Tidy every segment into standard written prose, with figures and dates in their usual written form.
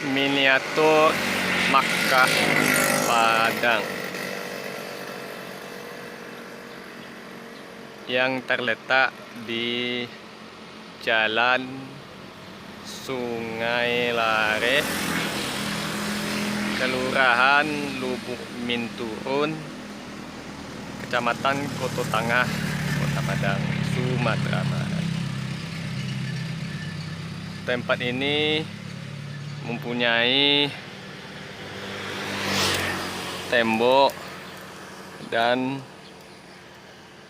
miniatur Makkah Padang yang terletak di Jalan Sungai Lare, Kelurahan Lubuk Minturun, Kecamatan Koto Tangah, Kota Padang, Sumatera Barat. Tempat ini mempunyai tembok dan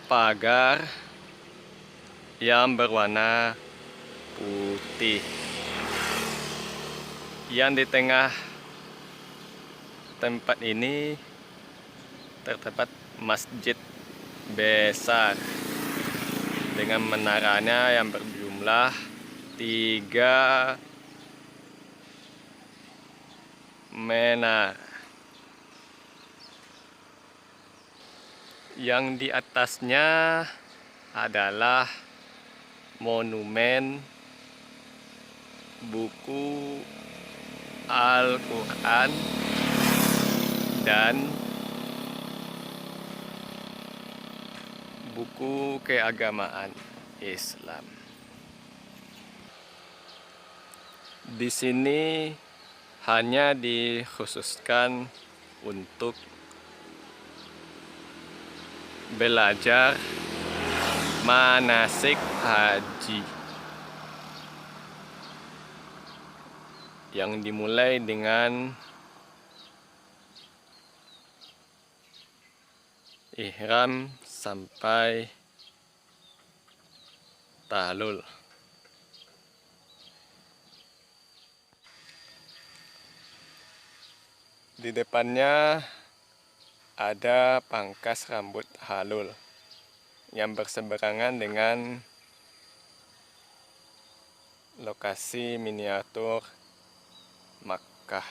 pagar yang berwarna putih. Yang di tengah tempat ini terdapat masjid besar dengan menaranya yang berjumlah 3 menara. Yang di atasnya adalah monumen buku Al-Quran dan buku keagamaan Islam. Di sini hanya dikhususkan untuk belajar manasik haji yang dimulai dengan ihram sampai tahlul. Di depannya ada pangkas rambut halul yang berseberangan dengan lokasi miniatur Makkah.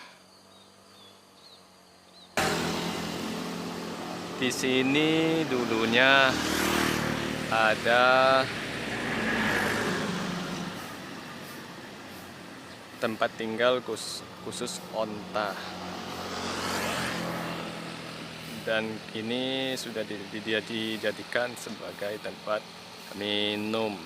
Di sini dulunya ada tempat tinggal khusus onta, dan kini sudah dijadikan sebagai tempat minum.